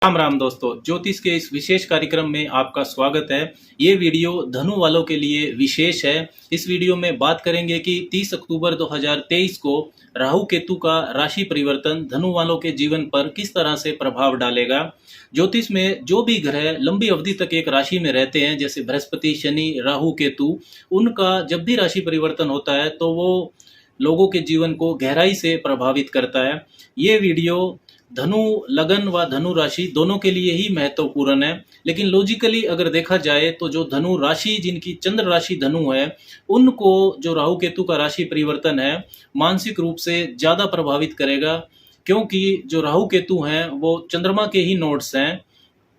राम राम दोस्तों, ज्योतिष के इस विशेष कार्यक्रम में आपका स्वागत है। ये वीडियो धनु वालों के लिए विशेष है। इस वीडियो में बात करेंगे कि 30 अक्टूबर 2023 को राहु केतु का राशि परिवर्तन धनु वालों के जीवन पर किस तरह से प्रभाव डालेगा। ज्योतिष में जो भी ग्रह लंबी अवधि तक एक राशि में रहते हैं, जैसे बृहस्पति, शनि, राहु, केतु, उनका जब भी राशि परिवर्तन होता है तो वो लोगों के जीवन को गहराई से प्रभावित करता है। ये वीडियो धनु लगन व धनु राशि दोनों के लिए ही महत्वपूर्ण है, लेकिन लॉजिकली अगर देखा जाए तो जो धनु राशि, जिनकी चंद्र राशि धनु है, उनको जो राहु केतु का राशि परिवर्तन है मानसिक रूप से ज़्यादा प्रभावित करेगा, क्योंकि जो राहु केतु हैं वो चंद्रमा के ही नोड्स हैं।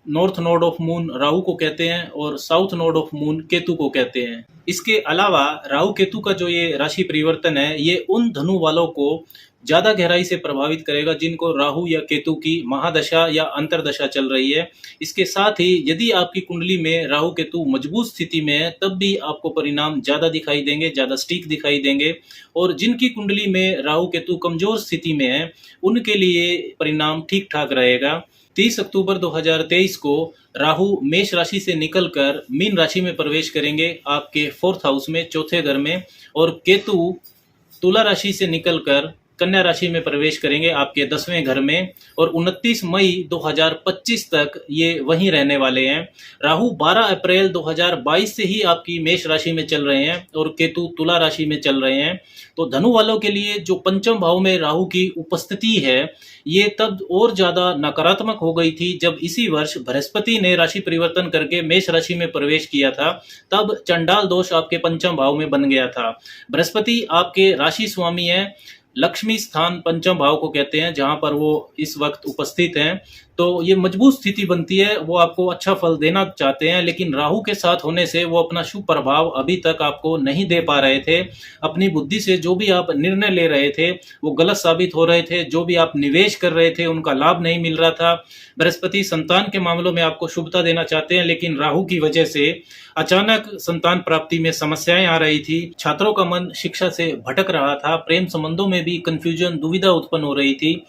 North node of moon Rahu को कहते हैं और south node of moon Ketu को कहते हैं। इसके अलावा राहु केतु का जो ये राशि परिवर्तन है, ये उन धनु वालों को ज़्यादा गहराई से प्रभावित करेगा जिनको राहु या केतु की महादशा या अंतरदशा चल रही है। इसके साथ ही यदि आपकी कुंडली में राहु केतु मजबूत स्थिति में है तब भी आपको परिणाम ज़्यादा दिखाई देंगे, ज़्यादा स्टीक दिखाई देंगे। और जिनकी कुंडली में राहु केतु कमजोर स्थिति में है उनके लिए परिणाम ठीक ठाक रहेगा। 30 अक्टूबर 2023 को राहु मेष राशि से निकलकर मीन राशि में प्रवेश करेंगे, आपके 4th हाउस में, चौथे घर में। और केतु तुला राशि से निकलकर कन्या राशि में प्रवेश करेंगे, आपके 10वें घर में। और 29 मई 2025 तक ये वहीं रहने वाले हैं। राहु 12 अप्रैल 2022 से ही आपकी मेष राशि में चल रहे हैं और केतु तुला राशि में चल रहे हैं। तो धनु वालों के लिए जो पंचम भाव में राहु की उपस्थिति है, ये तब और ज्यादा नकारात्मक हो गई थी जब इसी वर्ष बृहस्पति ने राशि परिवर्तन करके मेष राशि में प्रवेश किया था। तब चंडाल दोष आपके पंचम भाव में बन गया था। बृहस्पति आपके राशि स्वामी है, लक्ष्मी स्थान पंचम भाव को कहते हैं, जहां पर वो इस वक्त उपस्थित हैं। तो ये मजबूत स्थिति बनती है, वो आपको अच्छा फल देना चाहते हैं, लेकिन राहु के साथ होने से वो अपना शुभ प्रभाव अभी तक आपको नहीं दे पा रहे थे। अपनी बुद्धि से जो भी आप निर्णय ले रहे थे वो गलत साबित हो रहे थे। जो भी आप निवेश कर रहे थे उनका लाभ नहीं मिल रहा था। बृहस्पति संतान के मामलों में आपको शुभता देना चाहते हैं, लेकिन राहु की वजह से अचानक संतान प्राप्ति में समस्याएं आ रही थी। छात्रों का मन शिक्षा से भटक रहा था। प्रेम संबंधों में भी कंफ्यूजन, दुविधा उत्पन्न हो रही थी।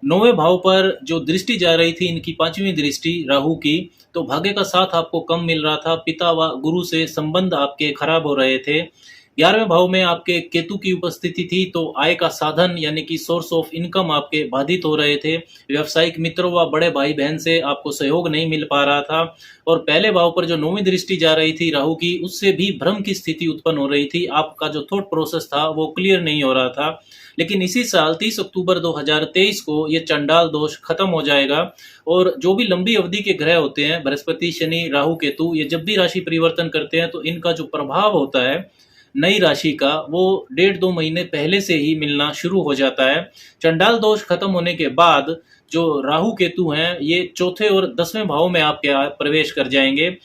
9वें भाव पर जो दृष्टि जा रही थी, इनकी 5वीं दृष्टि राहु की, तो भाग्य का साथ आपको कम मिल रहा था। पिता व गुरु से संबंध आपके खराब हो रहे थे। 11वें भाव में आपके केतु की उपस्थिति थी, तो आय का साधन यानी कि सोर्स ऑफ इनकम आपके बाधित हो रहे थे। व्यवसायिक मित्रों व बड़े भाई बहन से आपको सहयोग नहीं मिल पा रहा था। और पहले भाव पर जो 9वीं दृष्टि जा रही थी राहु की, उससे भी भ्रम की स्थिति उत्पन्न हो रही थी। आपका जो थॉट प्रोसेस था वो क्लियर नहीं हो रहा था। लेकिन इसी साल 30 अक्टूबर 2023 को ये चंडाल दोष खत्म हो जाएगा। और जो भी लंबी अवधि के ग्रह होते हैं, बृहस्पति, शनि, राहु, केतु, ये जब भी राशि परिवर्तन करते हैं तो इनका जो प्रभाव होता है नई राशि का, वो 1.5-2 महीने पहले से ही मिलना शुरू हो जाता है। चंडाल दोष खत्म होने के बाद जो राहु केतु हैं, ये चौथे और 10वें भाव में आपके प्रवेश कर जाएंगे।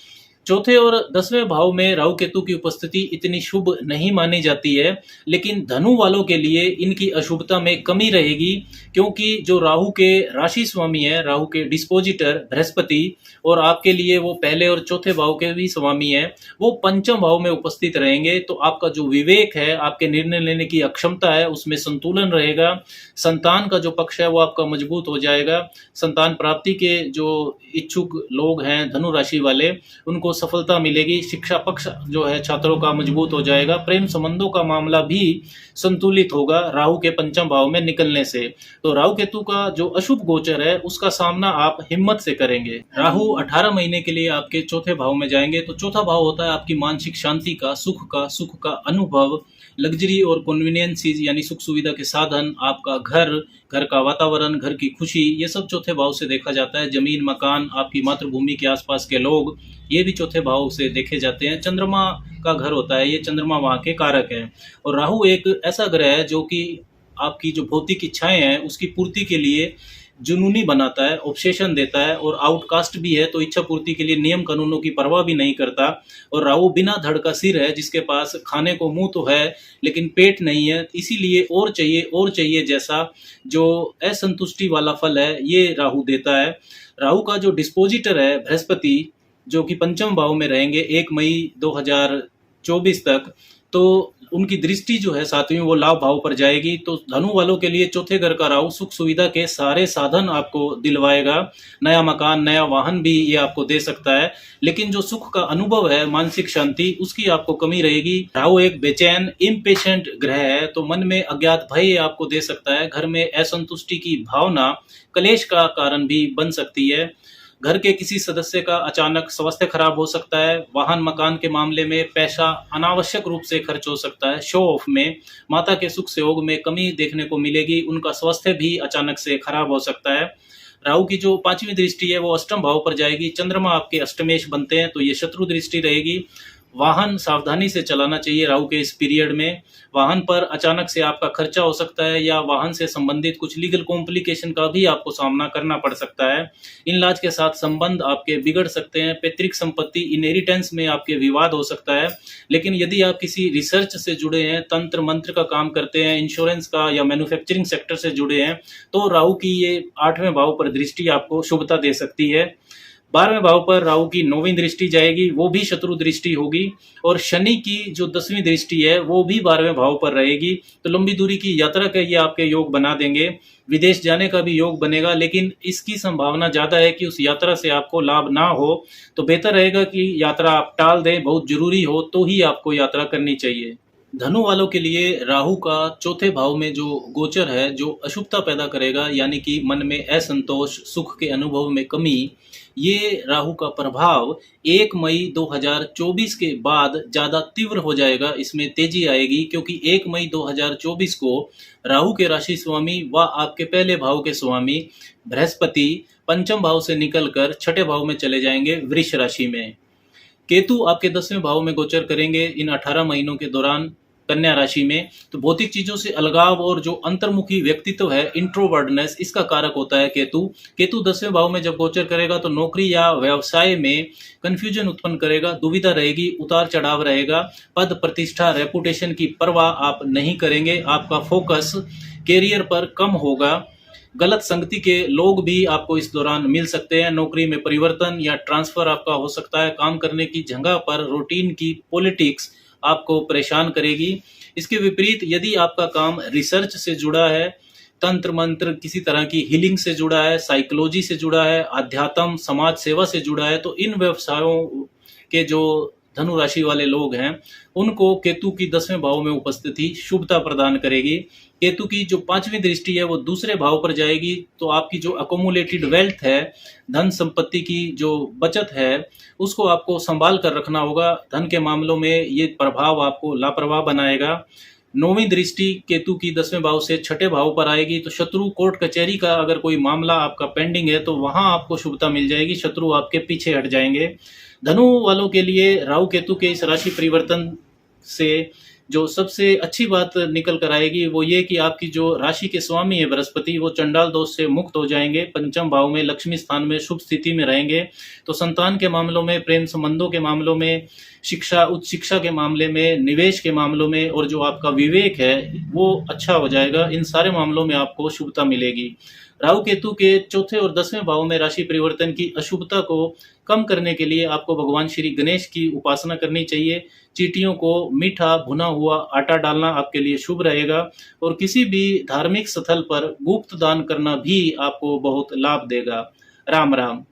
चौथे और 10वें भाव में राहु केतु की उपस्थिति इतनी शुभ नहीं मानी जाती है, लेकिन धनु वालों के लिए इनकी अशुभता में कमी रहेगी, क्योंकि जो राहु के राशि स्वामी है, राहु के डिस्पोजिटर बृहस्पति, और आपके लिए वो पहले और चौथे भाव के भी स्वामी है, वो पंचम भाव में उपस्थित रहेंगे। तो आपका जो विवेक है, आपके निर्णय लेने की अक्षमता है, उसमें संतुलन रहेगा। संतान का जो पक्ष है वो आपका मजबूत हो जाएगा। संतान प्राप्ति के जो इच्छुक लोग हैं धनु राशि वाले, उनको सफलता मिलेगी। शिक्षा पक्ष जो है छात्रों का मजबूत हो जाएगा। प्रेम संबंधों का मामला भी संतुलित होगा राहु के पंचम भाव में निकलने से। तो राहु केतु का जो अशुभ गोचर है उसका सामना आप हिम्मत से करेंगे। राहु 18 महीने के लिए आपके चौथे भाव में जाएंगे। तो चौथा भाव होता है आपकी मानसिक शांति का, सुख का अनुभव, लग्जरी और कन्वीनियंसीज यानी सुख सुविधा के साधन, आपका घर का वातावरण, घर की खुशी, ये सब चौथे भाव से देखा जाता है। जमीन, मकान, आपकी मातृभूमि के आसपास के लोग, ये भी चौथे भाव से देखे जाते हैं। चंद्रमा का घर होता है, ये चंद्रमा वहाँ के कारक हैं। और राहु एक ऐसा ग्रह है जो कि आपकी जो भौतिक इच्छाएं हैं उसकी पूर्ति के लिए जुनूनी बनाता है, ऑब्सेशन देता है। और आउटकास्ट भी है, तो इच्छा पूर्ति के लिए नियम कानूनों की परवाह भी नहीं करता। और राहु बिना धड़ का सिर है, जिसके पास खाने को मुंह तो है लेकिन पेट नहीं है, इसीलिए और चाहिए जैसा जो असंतुष्टि वाला फल है ये राहु देता है। राहु का जो डिस्पोजिटर है बृहस्पति, जो कि पंचम भाव में रहेंगे 1 मई 2024 तक, तो उनकी दृष्टि जो है सातवीं वो लाभ भाव पर जाएगी। तो धनु वालों के लिए चौथे घर का राहु सुख सुविधा के सारे साधन आपको दिलवाएगा। नया मकान, नया वाहन भी ये आपको दे सकता है, लेकिन जो सुख का अनुभव है, मानसिक शांति, उसकी आपको कमी रहेगी। राहु एक बेचैन इम्पेशेंट ग्रह है, तो मन में अज्ञात भय आपको दे सकता है। घर में असंतुष्टि की भावना क्लेश का कारण भी बन सकती है। घर के किसी सदस्य का अचानक स्वास्थ्य खराब हो सकता है। वाहन मकान के मामले में पैसा अनावश्यक रूप से खर्च हो सकता है। शो ऑफ में माता के सुख सहयोग में कमी देखने को मिलेगी। उनका स्वास्थ्य भी अचानक से खराब हो सकता है। राहु की जो पांचवी दृष्टि है वो अष्टम भाव पर जाएगी। चंद्रमा आपके अष्टमेश बनते हैं, तो ये शत्रु दृष्टि रहेगी। वाहन सावधानी से चलाना चाहिए राहु के इस पीरियड में। वाहन पर अचानक से आपका खर्चा हो सकता है, या वाहन से संबंधित कुछ लीगल कॉम्प्लिकेशन का भी आपको सामना करना पड़ सकता है। इन लाज के साथ संबंध आपके बिगड़ सकते हैं। पैतृक संपत्ति, इनहेरिटेंस में आपके विवाद हो सकता है। लेकिन यदि आप किसी रिसर्च से जुड़े हैं, तंत्र मंत्र का काम करते हैं, इंश्योरेंस का या मैन्युफैक्चरिंग सेक्टर से जुड़े हैं, तो राहु की ये 8वें भाव पर दृष्टि आपको शुभता दे सकती है। 12वें भाव पर राहु की 9वीं दृष्टि जाएगी, वो भी शत्रु दृष्टि होगी। और शनि की जो 10वीं दृष्टि है वो भी 12वें भाव पर रहेगी। तो लंबी दूरी की यात्रा के ये आपके योग बना देंगे। विदेश जाने का भी योग बनेगा, लेकिन इसकी संभावना ज्यादा है कि उस यात्रा से आपको लाभ ना हो। तो बेहतर रहेगा कि यात्रा आप टाल दें। बहुत जरूरी हो तो ही आपको यात्रा करनी चाहिए। धनु वालों के लिए राहु का चौथे भाव में जो गोचर है, जो अशुभता पैदा करेगा, यानी कि मन में असंतोष, सुख के अनुभव में कमी, ये राहु का प्रभाव 1 मई 2024 के बाद ज्यादा तीव्र हो जाएगा। इसमें तेजी आएगी, क्योंकि 1 मई 2024 को राहु के राशि स्वामी व आपके पहले भाव के स्वामी बृहस्पति पंचम भाव से निकलकर छठे भाव में चले जाएंगे, वृष राशि में। केतु आपके 10वें भाव में गोचर करेंगे इन 18 महीनों के दौरान कन्या राशि में। तो भौतिक चीजों से अलगाव और जो अंतर्मुखी व्यक्तित्व है, इंट्रोवर्डनेस, इसका कारक होता है केतु। केतु 10वें भाव में जब गोचर करेगा तो नौकरी या व्यवसाय में कंफ्यूजन उत्पन्न करेगा, दुविधा रहेगी, उतार चढ़ाव रहेगा। पद प्रतिष्ठा, रेपुटेशन की परवाह आप नहीं करेंगे। आपका फोकस कैरियर पर कम होगा। गलत संगति के लोग भी आपको इस दौरान मिल सकते हैं। नौकरी में परिवर्तन या ट्रांसफर आपका हो सकता है। काम करने की जगह पर रूटीन की पॉलिटिक्स आपको परेशान करेगी। इसके विपरीत यदि आपका काम रिसर्च से जुड़ा है, तंत्र मंत्र, किसी तरह की हीलिंग से जुड़ा है, साइकोलॉजी से जुड़ा है, अध्यात्म, समाज सेवा से जुड़ा है, तो इन व्यवसायों के जो धनु राशि वाले लोग हैं, उनको केतु की 10वें भाव में उपस्थिति शुभता प्रदान करेगी। केतु की जो 5वीं दृष्टि है वो दूसरे भाव पर जाएगी, तो आपकी जो अकोमुलेटेड वेल्थ है, धन संपत्ति की जो बचत है, उसको आपको संभाल कर रखना होगा। धन के मामलों में ये प्रभाव आपको लापरवाह बनाएगा। 9वीं दृष्टि केतु की 10वें भाव से छठे भाव पर आएगी, तो शत्रु, कोर्ट कचहरी का अगर कोई मामला आपका पेंडिंग है तो वहां आपको शुभता मिल जाएगी। शत्रु आपके पीछे हट जाएंगे। धनु वालों के लिए राहु केतु के इस राशि परिवर्तन से जो सबसे अच्छी बात निकल कर आएगी वो ये कि आपकी जो राशि के स्वामी है बृहस्पति, वो चंडाल दोष से मुक्त हो जाएंगे। पंचम भाव में लक्ष्मी स्थान में शुभ स्थिति में रहेंगे। तो संतान के मामलों में, प्रेम संबंधों के मामलों में, शिक्षा, उच्च शिक्षा के मामले में, निवेश के मामलों में, और जो आपका विवेक है वो अच्छा हो जाएगा। इन सारे मामलों में आपको शुभता मिलेगी। राहु केतु के चौथे और 10वें भाव में राशि परिवर्तन की अशुभता को कम करने के लिए आपको भगवान श्री गणेश की उपासना करनी चाहिए। चींटियों को मीठा भुना हुआ आटा डालना आपके लिए शुभ रहेगा। और किसी भी धार्मिक स्थल पर गुप्त दान करना भी आपको बहुत लाभ देगा। राम राम।